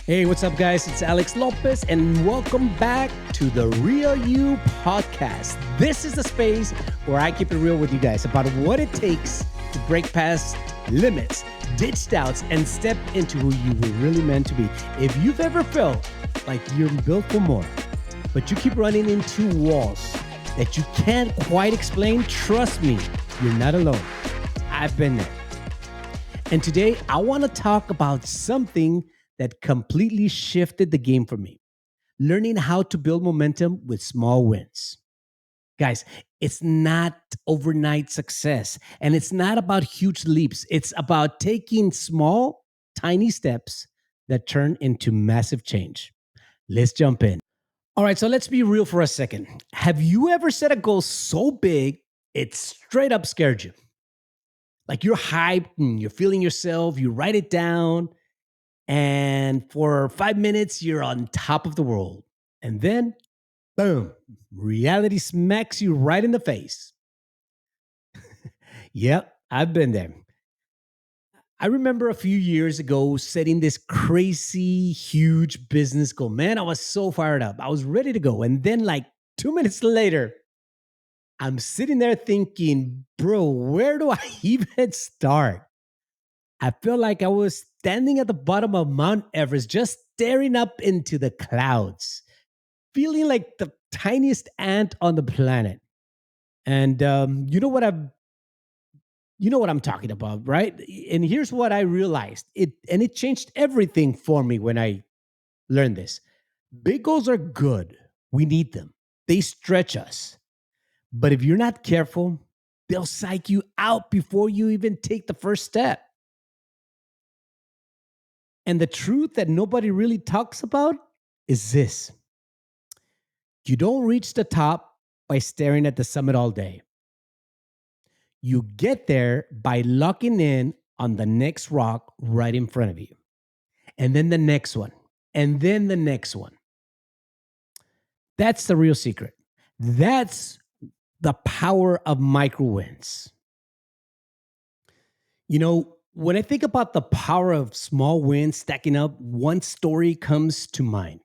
Hey, what's up, guys? It's Alex Lopez, and welcome back to the Real You podcast. This is the space where I keep it real with you guys about what it takes to break past limits, ditch doubts, and step into who you were really meant to be. If you've ever felt like you're built for more, but you keep running into walls that you can't quite explain, trust me, you're not alone. I've been there. And today, I want to talk about something that completely shifted the game for me, learning how to build momentum with small wins. Guys, it's not overnight success and it's not about huge leaps. It's about taking small, tiny steps that turn into massive change. Let's jump in. All right, so let's be real for a second. Have you ever set a goal so big it straight up scared you? Like you're hyped and you're feeling yourself, you write it down, and for 5 minutes, you're on top of the world. And then, boom, reality smacks you right in the face. Yep, I've been there. I remember a few years ago setting this crazy, huge business goal. Man, I was so fired up. I was ready to go. And then, like 2 minutes later, I'm sitting there thinking, bro, where do I even start? I felt like I was standing at the bottom of Mount Everest, just staring up into the clouds, feeling like the tiniest ant on the planet. And you know what I'm talking about, right? And here's what I realized. It changed everything for me when I learned this. Big goals are good. We need them. They stretch us. But if you're not careful, they'll psych you out before you even take the first step. And the truth that nobody really talks about is this: you don't reach the top by staring at the summit all day. You get there by locking in on the next rock right in front of you, and then the next one, and then the next one. That's the real secret. That's the power of micro wins. You know, when I think about the power of small wins stacking up, one story comes to mind.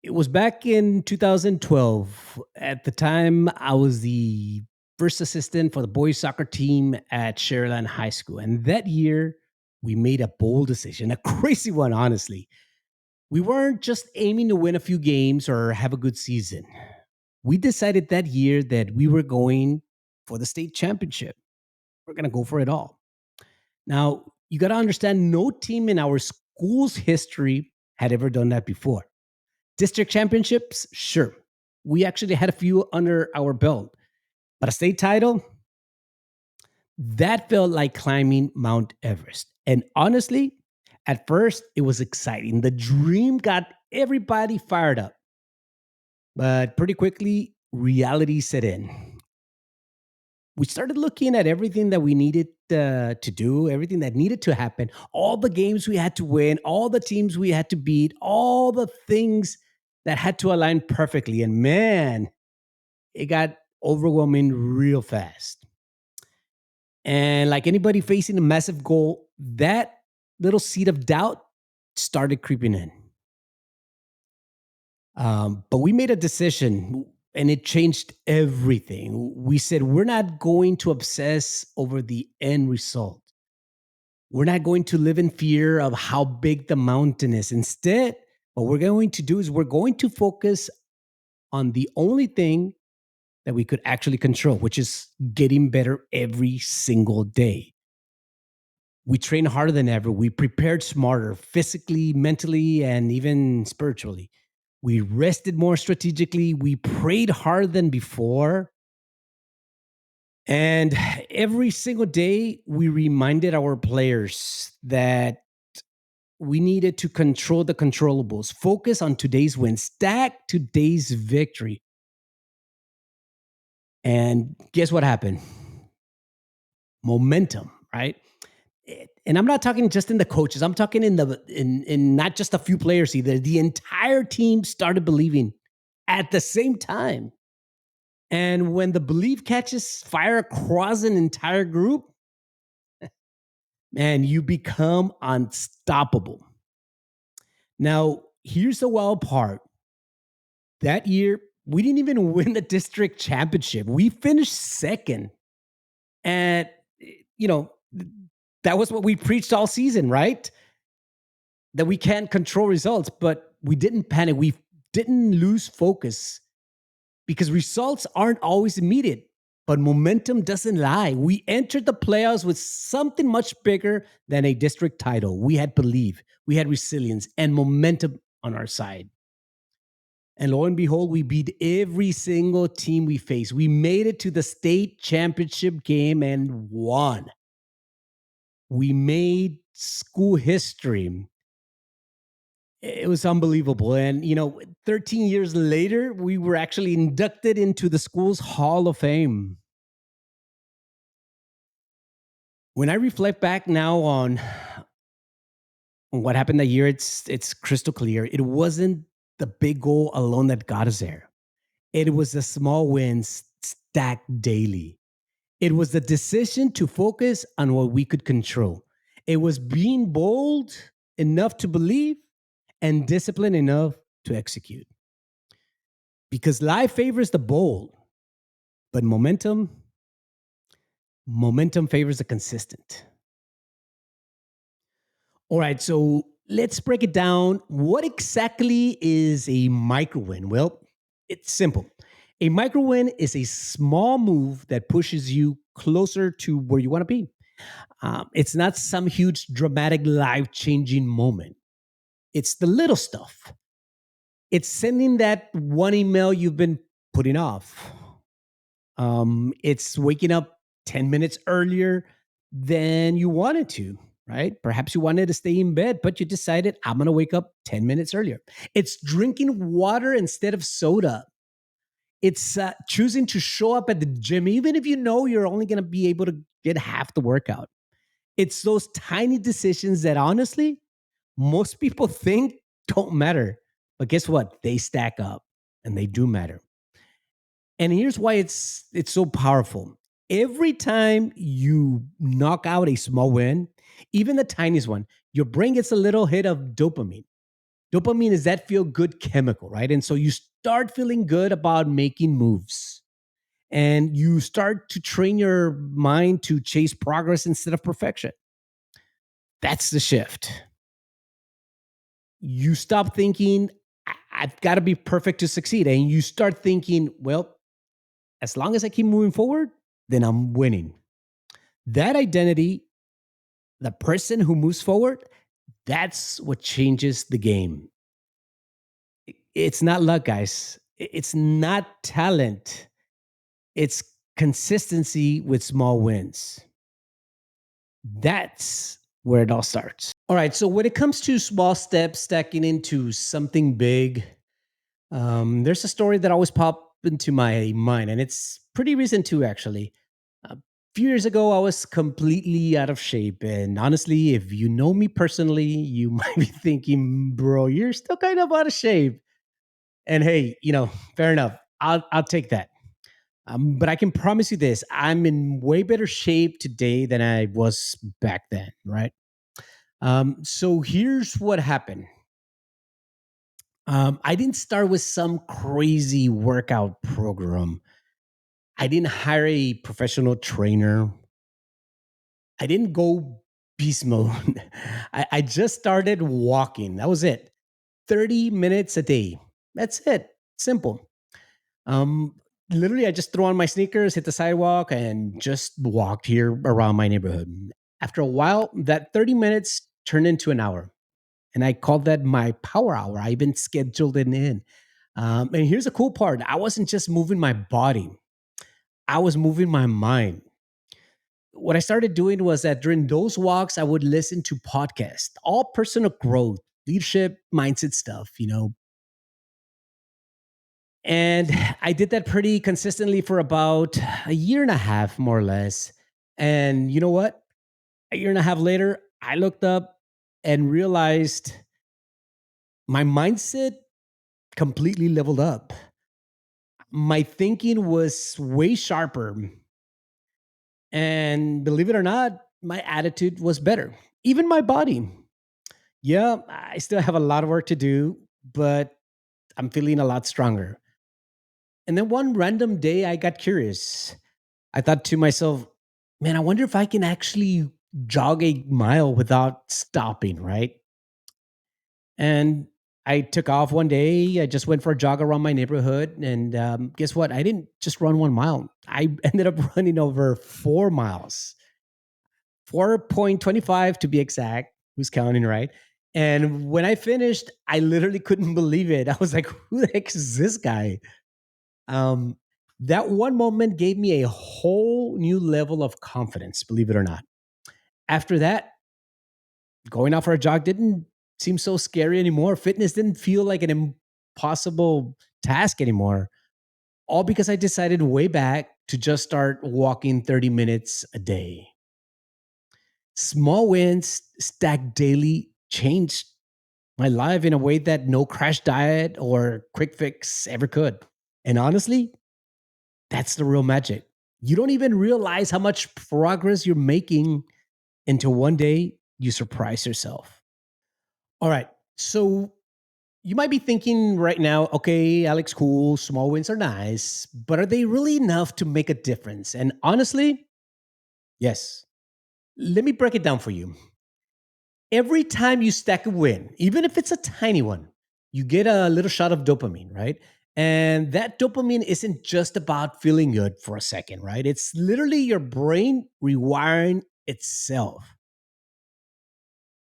It was back in 2012. At the time, I was the first assistant for the boys soccer team at Sharyland High School. And that year, we made a bold decision, a crazy one, honestly. We weren't just aiming to win a few games or have a good season. We decided that year that we were going for the state championship. We're going to go for it all. Now, you got to understand, no team in our school's history had ever done that before. District championships, sure. We actually had a few under our belt. But a state title, that felt like climbing Mount Everest. And honestly, at first, it was exciting. The dream got everybody fired up. But pretty quickly, reality set in. We started looking at everything that we needed to do, everything that needed to happen, all the games we had to win, all the teams we had to beat, all the things that had to align perfectly. And man, it got overwhelming real fast. And like anybody facing a massive goal, that little seed of doubt started creeping in. But we made a decision and it changed everything. We said, we're not going to obsess over the end result. We're not going to live in fear of how big the mountain is. Instead, what we're going to do is we're going to focus on the only thing that we could actually control, which is getting better every single day. We trained harder than ever. We prepared smarter, physically, mentally, and even spiritually. We rested more strategically. We prayed harder than before. And every single day, we reminded our players that we needed to control the controllables, focus on today's win, stack today's victory. And guess what happened? Momentum, right? And I'm not talking just in the coaches. I'm talking in not just a few players either. The entire team started believing at the same time. And when the belief catches fire across an entire group, man, you become unstoppable. Now, here's the wild part. That year, we didn't even win the district championship. We finished second. And, you know, that was what we preached all season, right? That we can't control results, but we didn't panic. We didn't lose focus because results aren't always immediate, but momentum doesn't lie. We entered the playoffs with something much bigger than a district title. We had belief, we had resilience, and momentum on our side. And lo and behold, we beat every single team we faced. We made it to the state championship game and won. We made school history. It was unbelievable. And, 13 years later, we were actually inducted into the school's Hall of Fame. When I reflect back now on what happened that year, it's crystal clear. It wasn't the big goal alone that got us there. It was the small wins stacked daily. It was the decision to focus on what we could control. It was being bold enough to believe and disciplined enough to execute. Because life favors the bold, but momentum favors the consistent. All right, so let's break it down. What exactly is a micro win? Well, it's simple. A micro win is a small move that pushes you closer to where you want to be. It's not some huge, dramatic, life changing moment. It's the little stuff. It's sending that one email you've been putting off. It's waking up 10 minutes earlier than you wanted to, right? Perhaps you wanted to stay in bed, but you decided, I'm going to wake up 10 minutes earlier. It's drinking water instead of soda. It's choosing to show up at the gym, even if you know you're only going to be able to get half the workout. It's those tiny decisions that honestly, most people think don't matter. But guess what? They stack up and they do matter. And here's why it's so powerful. Every time you knock out a small win, even the tiniest one, your brain gets a little hit of dopamine. Dopamine is that feel good chemical, right? And so you start feeling good about making moves. And you start to train your mind to chase progress instead of perfection. That's the shift. You stop thinking, I've got to be perfect to succeed. And you start thinking, well, as long as I keep moving forward, then I'm winning. That identity, the person who moves forward, that's what changes the game. It's not luck, guys. It's not talent. It's consistency with small wins. That's where it all starts. All right. So when it comes to small steps stacking into something big, there's a story that always popped into my mind, and it's pretty recent too, actually. A few years ago, I was completely out of shape. And honestly, if you know me personally, you might be thinking, bro, you're still kind of out of shape. And hey, fair enough. I'll take that. But I can promise you this: I'm in way better shape today than I was back then, right? So here's what happened. I didn't start with some crazy workout program. I didn't hire a professional trainer. I didn't go beast mode. I just started walking. That was it. 30 minutes a day. That's it. Simple. Um, Literally, I just threw on my sneakers, hit the sidewalk, and just walked here around my neighborhood. After a while, that 30 minutes turned into an hour. And I called that my power hour. I even scheduled it in. And here's the cool part: I wasn't just moving my body, I was moving my mind. What I started doing was that during those walks, I would listen to podcasts, all personal growth, leadership, mindset stuff. And I did that pretty consistently for about a year and a half, more or less. And you know what? A year and a half later, I looked up and realized my mindset completely leveled up. My thinking was way sharper. And believe it or not, my attitude was better. Even my body. Yeah, I still have a lot of work to do, but I'm feeling a lot stronger. And then one random day, I got curious. I thought to myself, man, I wonder if I can actually jog a mile without stopping, right? And I took off one day. I just went for a jog around my neighborhood. And guess what? I didn't just run 1 mile, I ended up running over 4 miles, 4.25 to be exact. Who's counting, right? And when I finished, I literally couldn't believe it. I was like, who the heck is this guy? Um, that one moment gave me a whole new level of confidence, believe it or not. After that, going out for a jog didn't seem so scary anymore. Fitness didn't feel like an impossible task anymore. All because I decided way back to just start walking 30 minutes a day. Small wins stacked daily changed my life in a way that no crash diet or quick fix ever could. And honestly, that's the real magic. You don't even realize how much progress you're making until one day you surprise yourself. All right. So you might be thinking right now, okay, Alex, cool, small wins are nice, but are they really enough to make a difference? And honestly, yes. Let me break it down for you. Every time you stack a win, even if it's a tiny one, you get a little shot of dopamine, right? And that dopamine isn't just about feeling good for a second, right? It's literally your brain rewiring itself.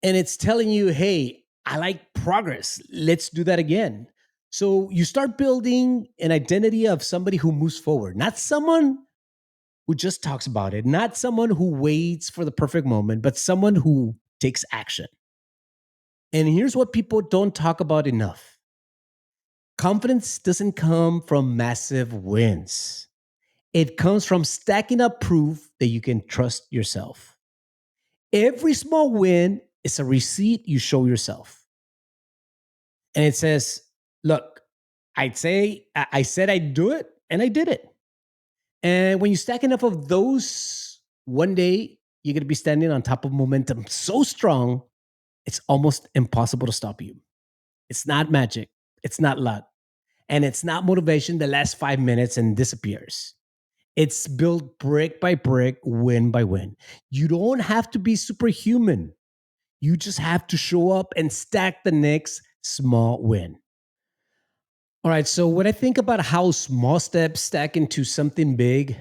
And it's telling you, hey, I like progress. Let's do that again. So you start building an identity of somebody who moves forward, not someone who just talks about it, not someone who waits for the perfect moment, but someone who takes action. And here's what people don't talk about enough: confidence doesn't come from massive wins, it comes from stacking up proof that you can trust yourself. Every small win is a receipt you show yourself. And it says, look, I said I'd do it and I did it. And when you stack enough of those, one day you're going to be standing on top of momentum so strong, it's almost impossible to stop you. It's not magic, it's not luck, and it's not motivation that lasts 5 minutes and disappears. It's built brick by brick, win by win. You don't have to be superhuman. You just have to show up and stack the next small win. All right. So when I think about how small steps stack into something big,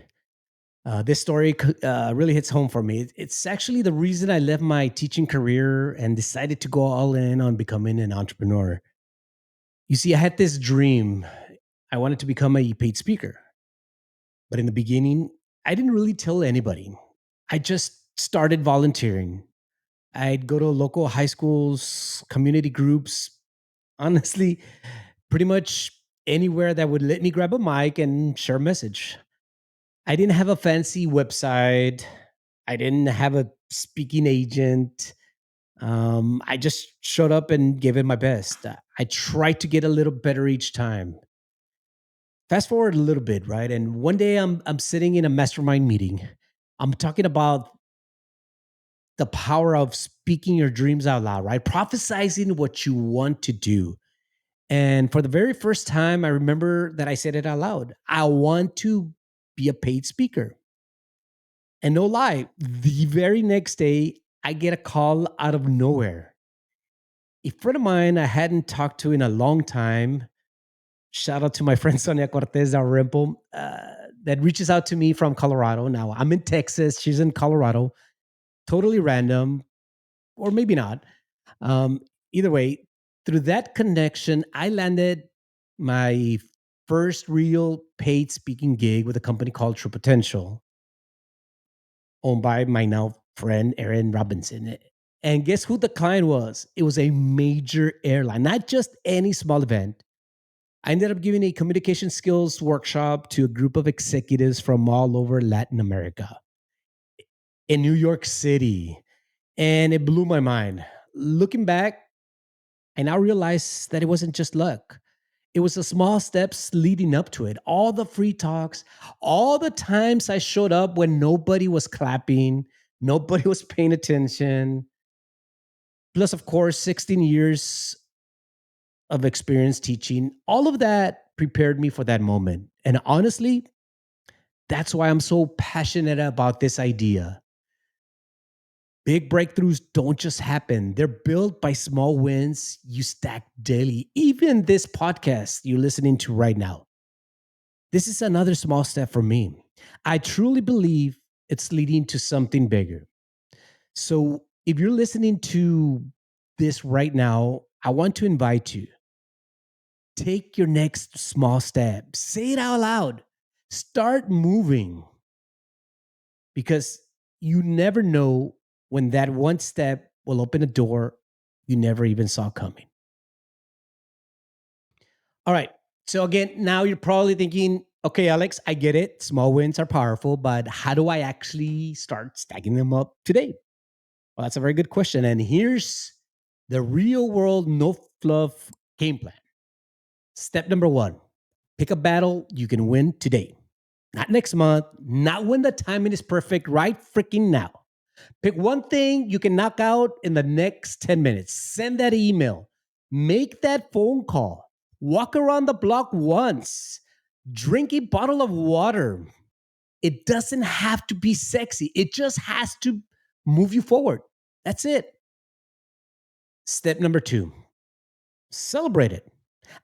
this story really hits home for me. It's actually the reason I left my teaching career and decided to go all in on becoming an entrepreneur. You see, I had this dream. I wanted to become a paid speaker. But in the beginning, I didn't really tell anybody. I just started volunteering. I'd go to local high schools, community groups, honestly, pretty much anywhere that would let me grab a mic and share a message. I didn't have a fancy website. I didn't have a speaking agent. I just showed up and gave it my best. I tried to get a little better each time. Fast forward a little bit, right? And one day I'm sitting in a mastermind meeting. I'm talking about the power of speaking your dreams out loud, right? Prophesizing what you want to do. And for the very first time, I remember that I said it out loud. I want to be a paid speaker. And no lie, the very next day, I get a call out of nowhere. A friend of mine I hadn't talked to in a long time, shout out to my friend Sonia Cortez Rimple, that reaches out to me from Colorado. Now I'm in Texas, she's in Colorado, totally random, or maybe not. Um, Either way, through that connection, I landed my first real paid speaking gig with a company called True Potential, owned by my now friend Aaron Robinson. And guess who the client was? It was a major airline, not just any small event. I ended up giving a communication skills workshop to a group of executives from all over Latin America in New York City. And it blew my mind. Looking back, I now realize that it wasn't just luck. It was the small steps leading up to it. All the free talks, all the times I showed up when nobody was clapping, nobody was paying attention. plus, of course, 16 years of experience teaching. All of that prepared me for that moment. And honestly, that's why I'm so passionate about this idea. Big breakthroughs don't just happen, they're built by small wins you stack daily. Even this podcast you're listening to right now, this is another small step for me. I truly believe it's leading to something bigger. So if you're listening to this right now, I want to invite you, take your next small step, say it out loud, start moving, because you never know when that one step will open a door you never even saw coming. All right. So, again, now you're probably thinking, okay, Alex, I get it. Small wins are powerful, but how do I actually start stacking them up today? Well, that's a very good question. And here's the real world, no fluff game plan. Step number one, pick a battle you can win today, not next month, not when the timing is perfect, right freaking now. Pick one thing you can knock out in the next 10 minutes. Send that email. Make that phone call. Walk around the block once. Drink a bottle of water. It doesn't have to be sexy, it just has to move you forward. That's it. Step number two, celebrate it.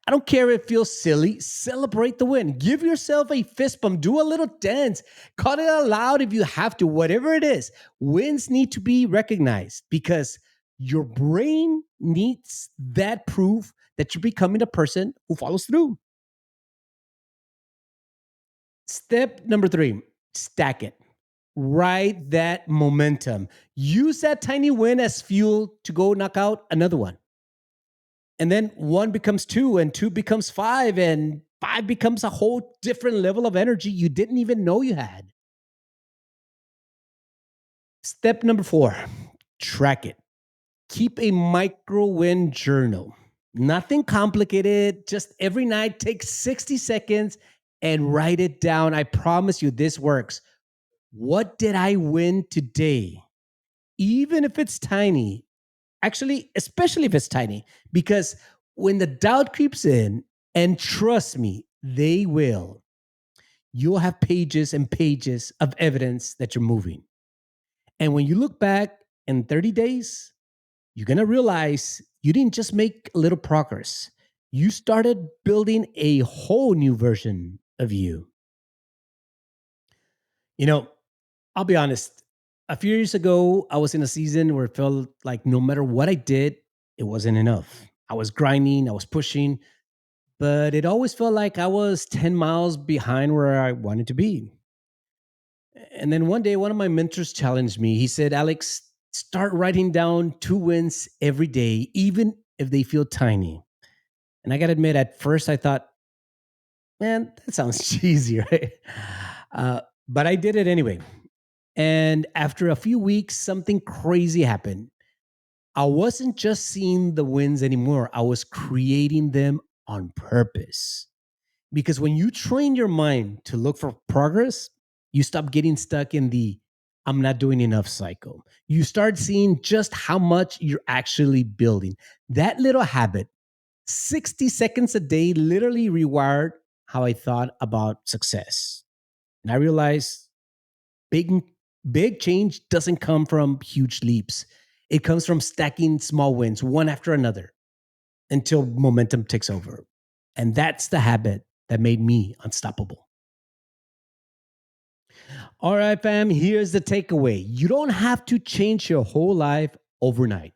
I don't care if it feels silly. Celebrate the win. Give yourself a fist bump. Do a little dance. Call it out loud if you have to. Whatever it is, wins need to be recognized because your brain needs that proof that you're becoming a person who follows through. Step number three, stack it. Ride that momentum. Use that tiny win as fuel to go knock out another one. And then one becomes two, and two becomes five, and five becomes a whole different level of energy you didn't even know you had. Step number four, track it. Keep a micro win journal. Nothing complicated. Just every night, take 60 seconds and write it down. I promise you, this works. What did I win today? Even if it's tiny, actually, especially if it's tiny, because when the doubt creeps in, and trust me, they will, you'll have pages and pages of evidence that you're moving. And when you look back in 30 days, you're going to realize you didn't just make a little progress. You started building a whole new version of you. You know, I'll be honest. A few years ago, I was in a season where it felt like no matter what I did, it wasn't enough. I was grinding, I was pushing, but it always felt like I was 10 miles behind where I wanted to be. And then one day, one of my mentors challenged me. He said, Alex, start writing down two wins every day, even if they feel tiny. And I got to admit, at first I thought, man, that sounds cheesy, right? But I did it anyway. And after a few weeks, something crazy happened. I wasn't just seeing the wins anymore, I was creating them on purpose. Because when you train your mind to look for progress, you stop getting stuck in the I'm not doing enough cycle. You start seeing just how much you're actually building. That little habit, 60 seconds a day, literally rewired how I thought about success. And I realized big, big change doesn't come from huge leaps. It comes from stacking small wins one after another until momentum takes over. And that's the habit that made me unstoppable. All right, fam, here's the takeaway. You don't have to change your whole life overnight.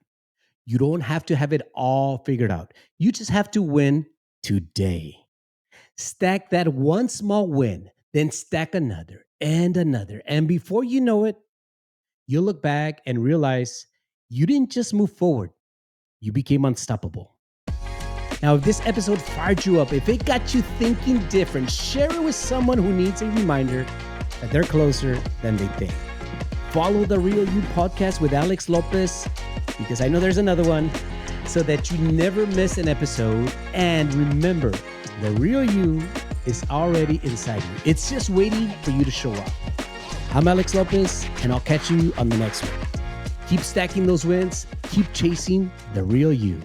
You don't have to have it all figured out. You just have to win today. Stack that one small win, then stack another and another. And before you know it, you'll look back and realize you didn't just move forward, you became unstoppable. Now, if this episode fired you up, if it got you thinking different, share it with someone who needs a reminder that they're closer than they think. Follow the Real You podcast with Alex Lopez, because I know there's another one, so that you never miss an episode. And remember, the real you is already inside you. It's just waiting for you to show up. I'm Alex Lopez, and I'll catch you on the next one. Keep stacking those wins, keep chasing the real you.